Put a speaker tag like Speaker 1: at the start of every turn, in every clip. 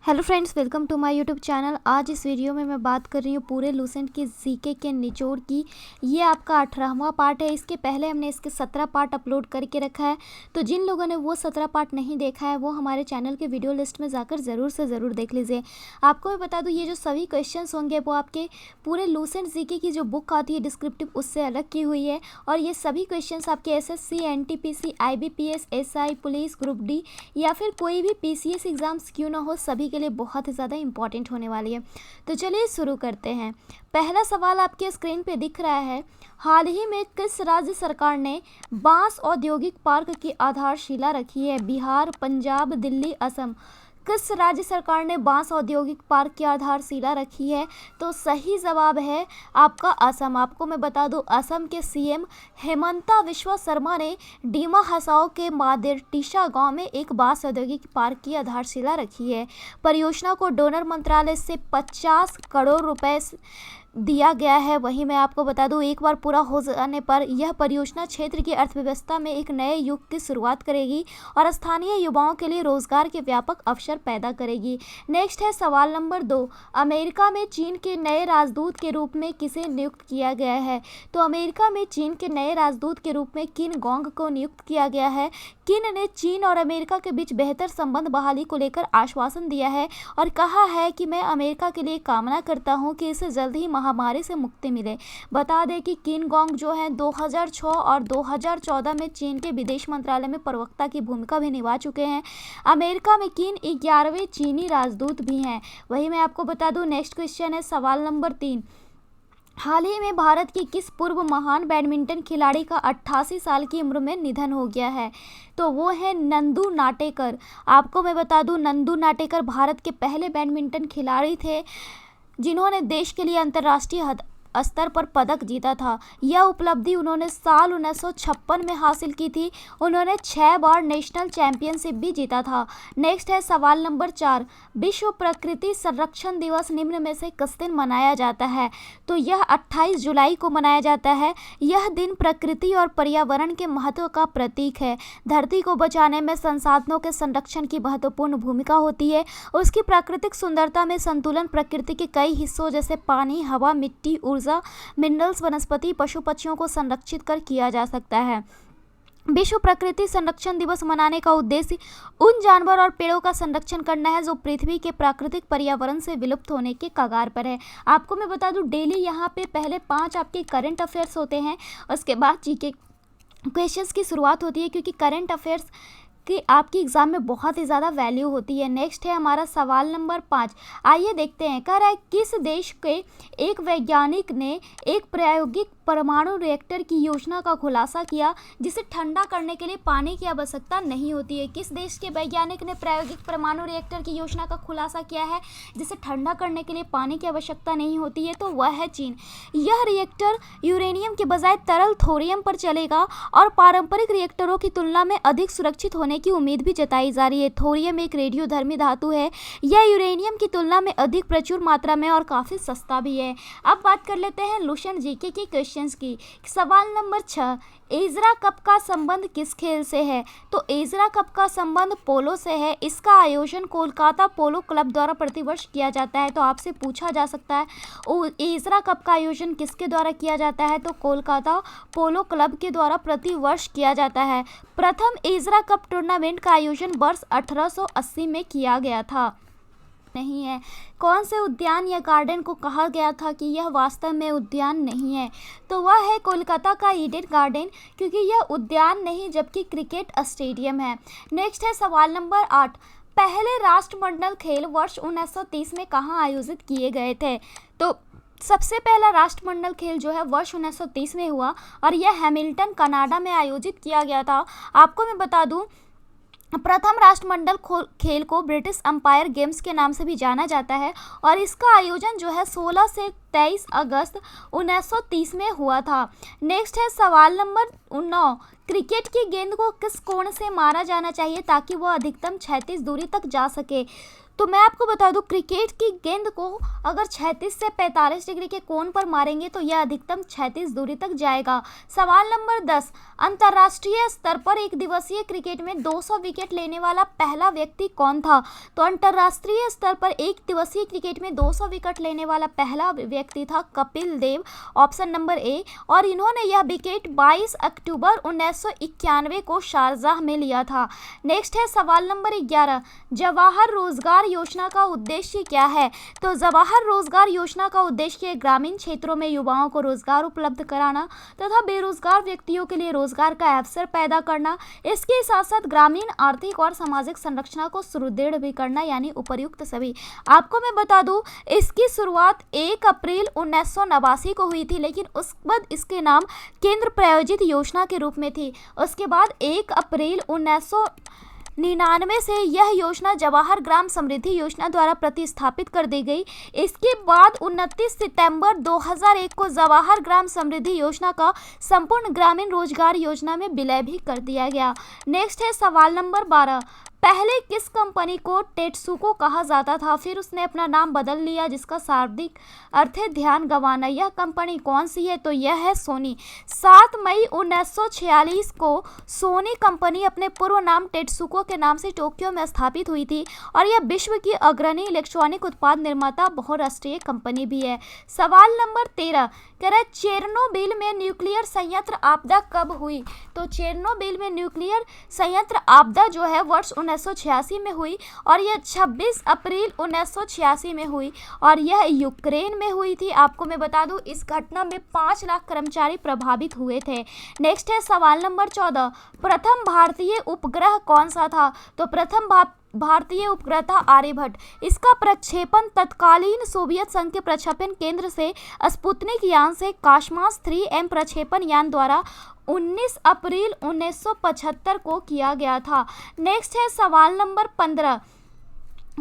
Speaker 1: Hello friends, welcome to my YouTube channel. आज इस video में मैं बात कर रही हूँ पूरे लूसेंट की जीके के निचोड़ की। ये आपका 18वां पार्ट है। इसके पहले हमने इसके 17 पार्ट अपलोड करके रखा है, तो जिन लोगों ने वो 17 पार्ट नहीं देखा है वो हमारे चैनल के वीडियो लिस्ट में जाकर ज़रूर से ज़रूर देख लीजिए। आपको मैं बता दूँ, ये जो सभी क्वेश्चन होंगे वो आपके पूरे लूसेंट जीके की जो बुक आती है डिस्क्रिप्टिव, उससे अलग की हुई है। और ये सभी क्वेश्चन आपके SSC, NTPC, IBPS, SI, police, group D या फिर कोई भी PCS एग्ज़ाम्स क्यों ना हो, सभी के लिए बहुत ही ज़्यादा इंपॉर्टेंट होने वाली है। तो चलिए शुरू करते हैं। पहला सवाल आपके स्क्रीन पे दिख रहा है। हाल ही में किस राज्य सरकार ने बांस औद्योगिक पार्क की आधारशिला रखी है? बिहार, पंजाब, दिल्ली, असम। किस राज्य सरकार ने बांस औद्योगिक पार्क की आधारशिला रखी है? तो सही जवाब है आपका असम। आपको मैं बता दूं, असम के CM हेमंता विश्वा शर्मा ने डीमा हसाओ के मादेरटीसा गांव में एक बांस औद्योगिक पार्क की आधारशिला रखी है। परियोजना को डोनर मंत्रालय से 50 करोड़ रुपए दिया गया है। वहीं मैं आपको बता दूं, एक बार पूरा हो जाने पर यह परियोजना क्षेत्र की अर्थव्यवस्था में एक नए युग की शुरुआत करेगी और स्थानीय युवाओं के लिए रोजगार के व्यापक अवसर पैदा करेगी। नेक्स्ट है सवाल नंबर 2। अमेरिका में चीन के नए राजदूत के रूप में किसे नियुक्त किया गया है? तो अमेरिका में चीन के नए राजदूत के रूप में किन गोंग को नियुक्त किया गया है। किन ने चीन और अमेरिका के बीच बेहतर संबंध बहाली को लेकर आश्वासन दिया है और कहा है कि मैं अमेरिका के लिए कामना करता हूं कि इसे जल्द ही महामारी से मुक्ति मिले। बता दें कि किन गोंग जो है 2006 और 2014 में चीन के विदेश मंत्रालय में प्रवक्ता की भूमिका भी निभा चुके हैं। अमेरिका में किन 11वें चीनी राजदूत भी हैं। वही मैं आपको बता दूं, नेक्स्ट क्वेश्चन है सवाल नंबर 3। हाल ही में भारत की किस पूर्व महान बैडमिंटन खिलाड़ी का 88 साल की उम्र में निधन हो गया है? तो वो है नंदू नाटेकर। आपको मैं बता दूं, नंदू नाटेकर भारत के पहले बैडमिंटन खिलाड़ी थे जिन्होंने देश के लिए अंतर्राष्ट्रीय स्तर पर पदक जीता था। यह उपलब्धि उन्होंने साल 1956 में हासिल की थी। उन्होंने 6 बार नेशनल चैंपियनशिप भी जीता था। नेक्स्ट है सवाल नंबर 4। विश्व प्रकृति संरक्षण दिवस निम्न में से किस दिन मनाया जाता है? तो यह 28 जुलाई को मनाया जाता है। यह दिन प्रकृति और पर्यावरण के महत्व का प्रतीक है। धरती को बचाने में संसाधनों के संरक्षण की महत्वपूर्ण भूमिका होती है। उसकी प्राकृतिक सुंदरता में संतुलन प्रकृति के कई हिस्सों जैसे पानी, हवा, मिट्टी, मिनरल्स, वनस्पति, पशु पक्षियों को संरक्षित कर किया जा सकता है। विश्व प्रकृति संरक्षण दिवस मनाने का उद्देश्य उन जानवर और पेड़ों का संरक्षण करना है जो पृथ्वी के प्राकृतिक पर्यावरण से विलुप्त होने के कगार पर है। आपको मैं बता दूं, डेली यहाँ पे पहले 5 आपके करंट अफेयर्स होते हैं, उसके बाद जीके क्वेश्चंस की शुरुआत होती है, क्योंकि करंट अफेयर्स कि आपकी एग्ज़ाम में बहुत ही ज़्यादा वैल्यू होती है। नेक्स्ट है हमारा सवाल नंबर 5। आइए देखते हैं। कह रहा है किस देश के एक वैज्ञानिक ने एक प्रायोगिक परमाणु रिएक्टर की योजना का खुलासा किया जिसे ठंडा करने के लिए पानी की आवश्यकता नहीं होती है? किस देश के वैज्ञानिक ने प्रायोगिक परमाणु रिएक्टर की योजना का खुलासा किया है जिसे ठंडा करने के लिए पानी की आवश्यकता नहीं होती है? तो वह है चीन। यह रिएक्टर यूरेनियम के बजाय तरल थोरियम पर चलेगा और पारंपरिक रिएक्टरों की तुलना में अधिक सुरक्षित होने की उम्मीद भी जताई जा रही है। थोरियम एक रेडियोधर्मी धातु है। यह यूरेनियम की तुलना में अधिक प्रचुर मात्रा में और काफ़ी सस्ता भी है। अब बात कर लेते हैं लूसेंट जीके के क्वेश्चंस की। सवाल नंबर 6। एजरा कप का संबंध किस खेल से है? तो एजरा कप का संबंध पोलो से है। इसका आयोजन कोलकाता पोलो क्लब द्वारा प्रतिवर्ष किया जाता है। तो आपसे पूछा जा सकता है एजरा कप का आयोजन किसके द्वारा किया जाता है? तो कोलकाता पोलो क्लब के द्वारा प्रतिवर्ष किया जाता है। प्रथम एजरा कप टूर्नामेंट का आयोजन वर्ष 1880 में किया गया था। नहीं है। कौन से उद्यान या गार्डन को कहा गया था कि यह वास्तव में उद्यान नहीं है? तो वह है कोलकाता का ईडन गार्डन, क्योंकि यह उद्यान नहीं जबकि क्रिकेट स्टेडियम है। नेक्स्ट है सवाल नंबर 8। पहले राष्ट्रमंडल खेल वर्ष 1930 में कहाँ आयोजित किए गए थे? तो सबसे पहला राष्ट्रमंडल खेल जो है वर्ष 1930 में हुआ और यह हैमिल्टन कनाडा में आयोजित किया गया था। आपको मैं बता दूं, प्रथम राष्ट्रमंडल खेल को ब्रिटिश एम्पायर गेम्स के नाम से भी जाना जाता है और इसका आयोजन जो है 16 से 23 अगस्त 1930 में हुआ था। नेक्स्ट है सवाल नंबर 9। क्रिकेट की गेंद को किस कोण से मारा जाना चाहिए ताकि वह अधिकतम 36 दूरी तक जा सके? तो मैं आपको बता दूं, क्रिकेट की गेंद को अगर 36 से 45 डिग्री के कोण पर मारेंगे तो यह अधिकतम 36 दूरी तक जाएगा। सवाल नंबर 10, अंतर्राष्ट्रीय स्तर पर एक दिवसीय क्रिकेट में 200 विकेट लेने वाला पहला व्यक्ति कौन था? तो अंतर्राष्ट्रीय स्तर पर एक दिवसीय क्रिकेट में 200 विकेट लेने वाला पहला व्यक्ति था Kapil Dev, option number A. और इन्होंने यह विकेट 22 अक्टूबर 1991 को शारजाह में लिया था। नेक्स्ट है सवाल नंबर 11, जवाहर रोजगार योजना का उद्देश्य क्या है? तो जवाहर रोजगार योजना का उद्देश्य ग्रामीण क्षेत्रों में युवाओं को रोजगार उपलब्ध कराना तथा बेरोजगार व्यक्तियों के लिए रोजगार का अवसर पैदा करना, इसके साथ साथ ग्रामीण आर्थिक और सामाजिक संरचना को सुदृढ़ भी करना, यानी उपर्युक्त सभी। आपको मैं बता दूं, इसकी शुरुआत 1 अप्रैल 1989 को हुई थी, लेकिन उस बाद इसके नाम केंद्र प्रायोजित योजना के रूप में थी। उसके बाद 1 अप्रैल 1999 से यह योजना जवाहर ग्राम समृद्धि योजना द्वारा प्रतिस्थापित कर दी गई। इसके बाद 29 सितंबर 2001 को जवाहर ग्राम समृद्धि योजना का संपूर्ण ग्रामीण रोजगार योजना में विलय भी कर दिया गया। नेक्स्ट है सवाल नंबर 12, पहले किस कंपनी को टेट्सुको कहा जाता था, फिर उसने अपना नाम बदल लिया जिसका शाब्दिक अर्थ है ध्यान गंवाना। यह कंपनी कौन सी है? तो यह है सोनी। 7 मई 1946 को सोनी कंपनी अपने पूर्व नाम टेट्सुको के नाम से टोक्यो में स्थापित हुई थी और यह विश्व की अग्रणी इलेक्ट्रॉनिक उत्पाद निर्माता बहुराष्ट्रीय कंपनी भी है। सवाल नंबर 13, कह रहा है चेरनोबिल में न्यूक्लियर संयंत्र आपदा कब हुई? तो चेरनोबिल में न्यूक्लियर संयंत्र आपदा जो है वर्ष 1986 में हुई और यह 26 अप्रैल 1986 में हुई और यह यूक्रेन में हुई थी। आपको मैं बता दूं, इस घटना में 5 लाख कर्मचारी प्रभावित हुए थे। नेक्स्ट है सवाल नंबर 14, प्रथम भारतीय उपग्रह कौन सा था? तो प्रथम भारतीय उपग्रह था आर्यभट्ट। इसका प्रक्षेपण तत्कालीन सोवियत संघ के प्रक्षेपण केंद्र से स्पुतनिक यान से कास्मास 3M प्रक्षेपण यान द्वारा 19 अप्रैल 1975 को किया गया था। नेक्स्ट है सवाल नंबर 15,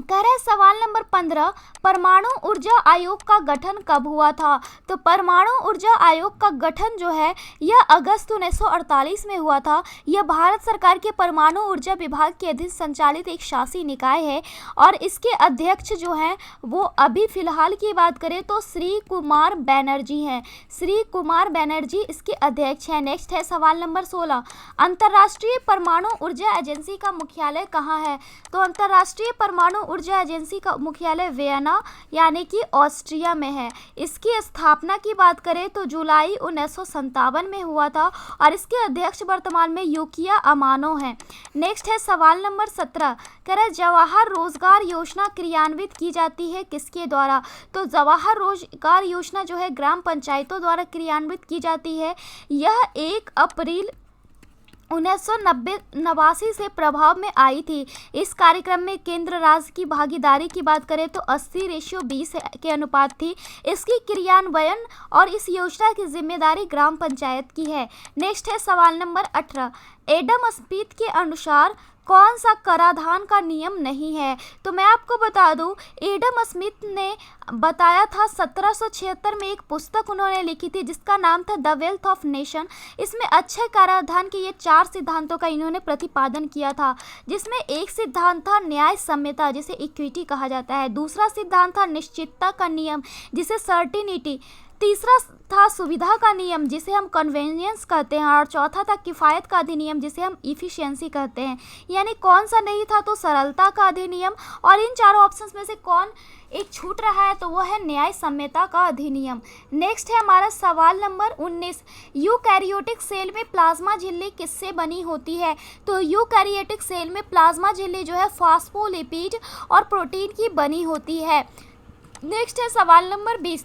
Speaker 1: कह रहे सवाल नंबर 15, परमाणु ऊर्जा आयोग का गठन कब हुआ था? तो परमाणु ऊर्जा आयोग का गठन जो है यह अगस्त 1948 में हुआ था। यह भारत सरकार के परमाणु ऊर्जा विभाग के अधीन संचालित एक शासी निकाय है और इसके अध्यक्ष जो हैं वो अभी फिलहाल की बात करें तो श्री कुमार बनर्जी हैं। श्री कुमार बनर्जी इसके अध्यक्ष हैं। नेक्स्ट है सवाल नंबर 16, अंतर्राष्ट्रीय परमाणु ऊर्जा एजेंसी का मुख्यालय कहाँ है? तो अंतर्राष्ट्रीय परमाणु ऊर्जा एजेंसी का मुख्यालय वियना यानी कि ऑस्ट्रिया में है। इसकी स्थापना की बात करें तो जुलाई 1957 में हुआ था और इसके अध्यक्ष वर्तमान में युकिया अमानो हैं। नेक्स्ट है सवाल नंबर 17, कह रहे जवाहर रोजगार योजना क्रियान्वित की जाती है किसके द्वारा? तो जवाहर रोजगार योजना जो है ग्राम पंचायतों द्वारा क्रियान्वित की जाती है। यह 1 अप्रैल 1989 से प्रभाव में आई थी। इस कार्यक्रम में केंद्र राज्य की भागीदारी की बात करें तो 80:20 के अनुपात थी। इसकी क्रियान्वयन और इस योजना की जिम्मेदारी ग्राम पंचायत की है। नेक्स्ट है सवाल नंबर 18, एडम स्मिथ के अनुसार कौन सा कराधान का नियम नहीं है? तो मैं आपको बता दूं, एडम स्मिथ ने बताया था 1776 में एक पुस्तक उन्होंने लिखी थी जिसका नाम था द वेल्थ ऑफ नेशन। इसमें अच्छे कराधान के ये 4 सिद्धांतों का इन्होंने प्रतिपादन किया था, जिसमें एक सिद्धांत था न्याय सम्यता जिसे इक्विटी कहा जाता है, दूसरा सिद्धांत था निश्चितता का नियम जिसे सर्टिनिटी, तीसरा था सुविधा का नियम जिसे हम कन्वेनियंस कहते हैं और चौथा था किफ़ायत का अधिनियम जिसे हम इफिशियंसी कहते हैं। यानी कौन सा नहीं था? तो सरलता का अधिनियम। और इन चारों ऑप्शंस में से कौन एक छूट रहा है? तो वह है न्याय सम्यता का अधिनियम। नेक्स्ट है हमारा सवाल नंबर 19, यूकैरियोटिक सेल में प्लाज्मा झिल्ली किससे बनी होती है? तो यूकैरियोटिक सेल में प्लाज्मा झिल्ली जो है फॉस्फोलिपिड और प्रोटीन की बनी होती है। नेक्स्ट है सवाल नंबर 20,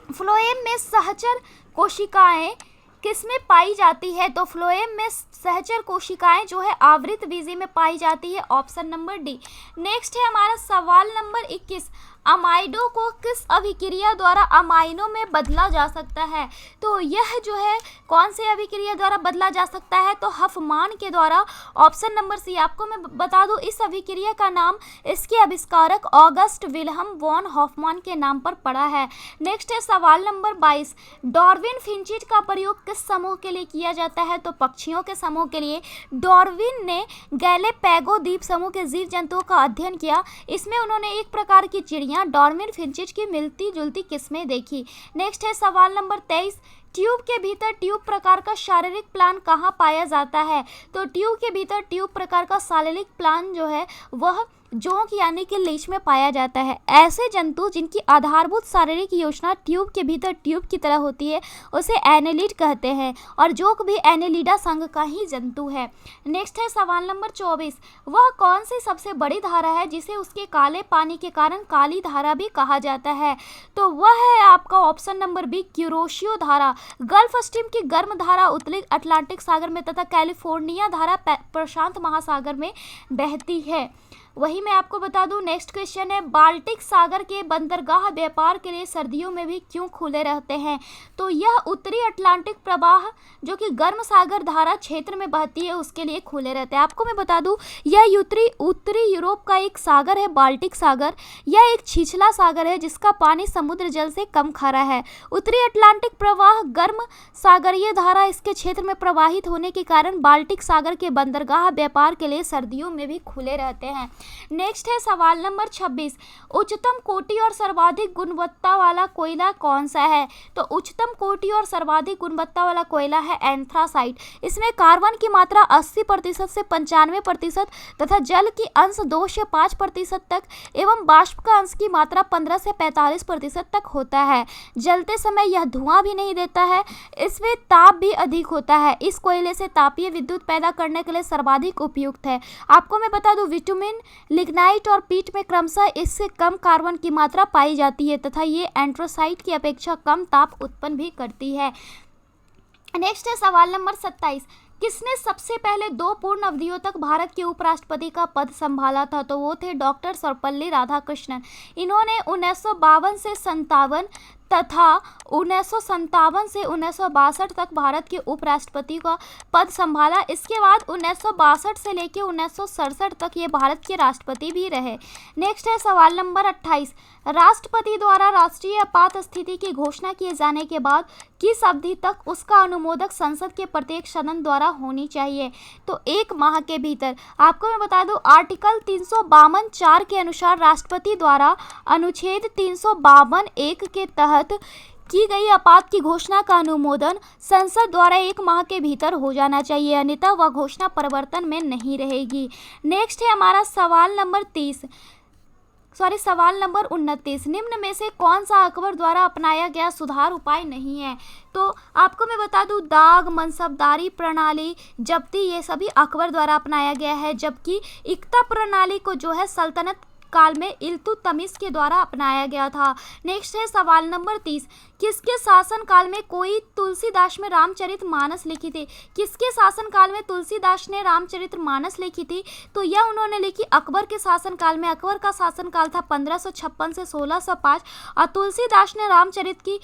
Speaker 1: फ्लोएम में सहचर कोशिकाएं किसमें पाई जाती है? तो फ्लोएम में सहचर कोशिकाएं जो है आवृत बीजी में पाई जाती है, ऑप्शन नंबर डी। नेक्स्ट है हमारा सवाल नंबर 21, अमाइडो को किस अभिक्रिया द्वारा अमाइनो में बदला जा सकता है? तो यह जो है कौन से अभिक्रिया द्वारा बदला जा सकता है? तो हफमान के द्वारा, ऑप्शन नंबर सी। आपको मैं बता दूं, इस अभिक्रिया का नाम इसके आविष्कारक ऑगस्ट विल्हम वॉन हॉफमान के नाम पर पड़ा है। नेक्स्ट है सवाल नंबर 22, डार्विन फिंचिट का प्रयोग किस समूह के लिए किया जाता है? तो पक्षियों के समूह के लिए। डार्विन ने गैलेपैगो द्वीप समूह के जीव जंतुओं का अध्ययन किया। इसमें उन्होंने एक प्रकार की चिड़िया डॉर्मिन फिंचिज की मिलती जुलती किस्में देखी। नेक्स्ट है सवाल नंबर 23, ट्यूब के भीतर ट्यूब प्रकार का शारीरिक प्लान कहाँ पाया जाता है? तो ट्यूब के भीतर ट्यूब प्रकार का शारीरिक प्लान जो है वह जोंक यानी कि लीच में पाया जाता है। ऐसे जंतु जिनकी आधारभूत शारीरिक योजना ट्यूब के भीतर ट्यूब की तरह होती है उसे एनेलिड कहते हैं और जोंक भी एनेलिडा संघ का ही जंतु है। नेक्स्ट है सवाल नंबर 24, वह कौन सी सबसे बड़ी धारा है जिसे उसके काले पानी के कारण काली धारा भी कहा जाता है? तो वह है आपका ऑप्शन नंबर बी, क्यूरोशियो धारा। गल्फ स्ट्रीम की गर्म धारा उत्तरी अटलांटिक सागर में तथा कैलिफोर्निया धारा प्रशांत महासागर में बहती है। वही मैं आपको बता दूं, नेक्स्ट क्वेश्चन है, बाल्टिक सागर के बंदरगाह व्यापार के लिए सर्दियों में भी क्यों खुले रहते हैं? तो यह उत्तरी अटलांटिक प्रवाह जो कि गर्म सागर धारा क्षेत्र में बहती है उसके लिए खुले रहते हैं। आपको मैं बता दूं, यह उत्तरी यूरोप का एक सागर है बाल्टिक सागर। यह एक छिछला सागर है जिसका पानी समुद्र जल से कम खारा है। उत्तरी अटलांटिक प्रवाह गर्म सागरीय धारा इसके क्षेत्र में प्रवाहित होने के कारण बाल्टिक सागर के बंदरगाह व्यापार के लिए सर्दियों में भी खुले रहते हैं। नेक्स्ट है सवाल नंबर 26, उच्चतम कोटि और सर्वाधिक गुणवत्ता वाला कोयला कौन सा है? तो उच्चतम कोटि और सर्वाधिक गुणवत्ता वाला कोयला है एंथ्रासाइट। इसमें कार्बन की मात्रा 80% से 95% तथा जल की अंश 2 से 5% तक एवं वाष्प का अंश की मात्रा 15 से 45% तक होता है। जलते समय यह धुआं भी नहीं देता है। इसमें ताप भी अधिक होता है। इस कोयले से तापीय विद्युत पैदा करने के लिए सर्वाधिक उपयुक्त है। आपको मैं बता दूं, विटामिन लिग्नाइट और पीट में क्रमशः इससे कम कार्बन की मात्रा पाई जाती है तथा ये एंथ्रासाइट की अपेक्षा कम ताप उत्पन्न भी करती है। नेक्स्ट है सवाल नंबर 27, किसने सबसे पहले 2 पूर्ण अवधियों तक भारत के उपराष्ट्रपति का पद संभाला था? तो वो थे डॉक्टर सर्वपल्ली राधाकृष्णन। इन्होंने 1952 से 57 तथा 1957 से 1962 तक भारत के उपराष्ट्रपति का पद संभाला। इसके बाद 1962 से लेकर 1967 तक ये भारत के राष्ट्रपति भी रहे। नेक्स्ट है सवाल नंबर 28, राष्ट्रपति द्वारा राष्ट्रीय आपात स्थिति की घोषणा किए जाने के बाद किस अवधि तक उसका अनुमोदक संसद के प्रत्येक सदन द्वारा होनी चाहिए? तो 1 माह के भीतर। आपको मैं बता दूं, आर्टिकल 352(4) के अनुसार राष्ट्रपति द्वारा अनुच्छेद 352(1) के तहत की गई आपात की घोषणा का अनुमोदन संसद द्वारा 1 माह के भीतर हो जाना चाहिए, अन्यथा वह घोषणा परिवर्तन में नहीं रहेगी। नेक्स्ट है हमारा सवाल नंबर 29, निम्न में से कौन सा अकबर द्वारा अपनाया गया सुधार उपाय नहीं है? तो आपको मैं बता दूं, दाग, मनसबदारी प्रणाली, जब्ती, ये सभी अकबर द्वारा अपनाया गया है, जबकि इक्ता प्रणाली को जो है सल्तनत काल में इल्तुतमिश के द्वारा अपनाया गया था। नेक्स्ट है सवाल नंबर 30, किसके शासन काल में कोई तुलसीदास में रामचरितमानस लिखी थी? किसके शासन काल में तुलसीदास ने रामचरितमानस लिखी थी? तो यह उन्होंने लिखी अकबर के शासन काल में। अकबर का शासन काल था 1556 से 1605 और तुलसीदास ने रामचरित की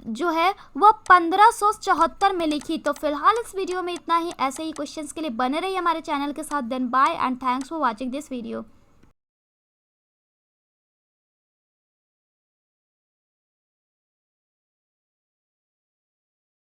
Speaker 1: जो है वह 1574 में लिखी। तो फिलहाल इस वीडियो में इतना ही। ऐसे ही क्वेश्चंस के लिए बने रहिए हमारे चैनल के साथ। Then bye and thanks for watching this video.